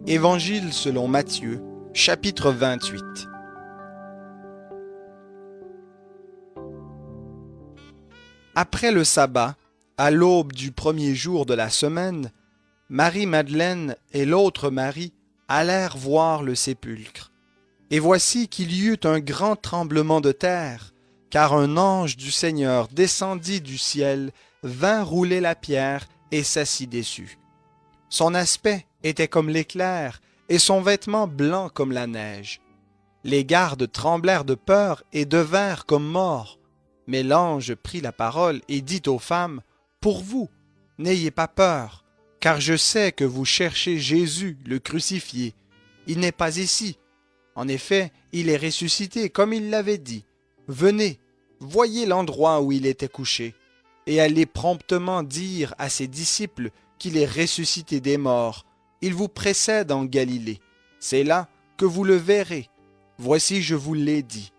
Évangile selon Matthieu, chapitre 28. Après le sabbat, à l'aube du premier jour de la semaine, Marie-Madeleine et l'autre Marie allèrent voir le sépulcre. Et voici qu'il y eut un grand tremblement de terre, car un ange du Seigneur descendit du ciel, vint rouler la pierre et s'assit dessus. Son aspect était comme l'éclair, et son vêtement blanc comme la neige. Les gardes tremblèrent de peur et devinrent comme morts. Mais l'ange prit la parole et dit aux femmes, « Pour vous, n'ayez pas peur, car je sais que vous cherchez Jésus, le crucifié. Il n'est pas ici. En effet, il est ressuscité, comme il l'avait dit. Venez, voyez l'endroit où il était couché, et allez promptement dire à ses disciples qu'il est ressuscité des morts. Il vous précède en Galilée. C'est là que vous le verrez. Voici, je vous l'ai dit. »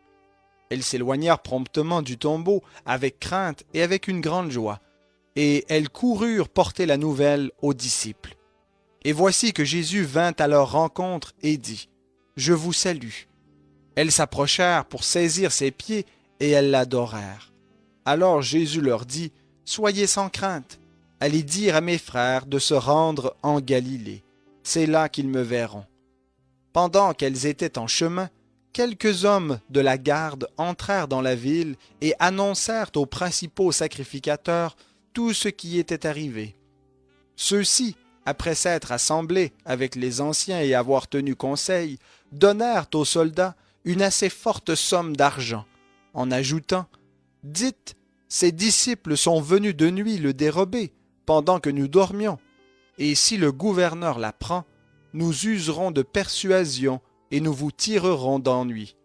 Elles s'éloignèrent promptement du tombeau avec crainte et avec une grande joie, et elles coururent porter la nouvelle aux disciples. Et voici que Jésus vint à leur rencontre et dit, « Je vous salue. » Elles s'approchèrent pour saisir ses pieds et elles l'adorèrent. Alors Jésus leur dit, « Soyez sans crainte, allez dire à mes frères de se rendre en Galilée. C'est là qu'ils me verront. » Pendant qu'elles étaient en chemin, quelques hommes de la garde entrèrent dans la ville et annoncèrent aux principaux sacrificateurs tout ce qui était arrivé. Ceux-ci, après s'être assemblés avec les anciens et avoir tenu conseil, donnèrent aux soldats une assez forte somme d'argent, en ajoutant « Dites, ces disciples sont venus de nuit le dérober, pendant que nous dormions, et si le gouverneur l'apprend, nous userons de persuasion et nous vous tirerons d'ennui. »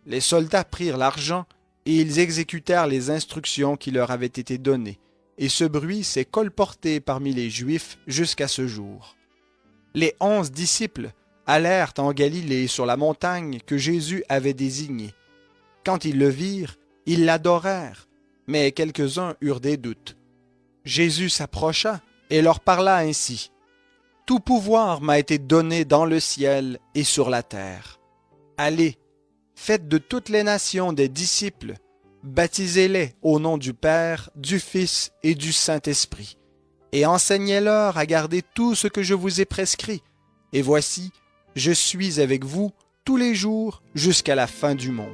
Les soldats prirent l'argent et ils exécutèrent les instructions qui leur avaient été données, et ce bruit s'est colporté parmi les Juifs jusqu'à ce jour. Les 11 disciples allèrent en Galilée sur la montagne que Jésus avait désignée. Quand ils le virent, ils l'adorèrent, mais quelques-uns eurent des doutes. Jésus s'approcha et leur parla ainsi. « Tout pouvoir m'a été donné dans le ciel et sur la terre. Allez, faites de toutes les nations des disciples, baptisez-les au nom du Père, du Fils et du Saint-Esprit, et enseignez-leur à garder tout ce que je vous ai prescrit. Et voici, je suis avec vous tous les jours jusqu'à la fin du monde. »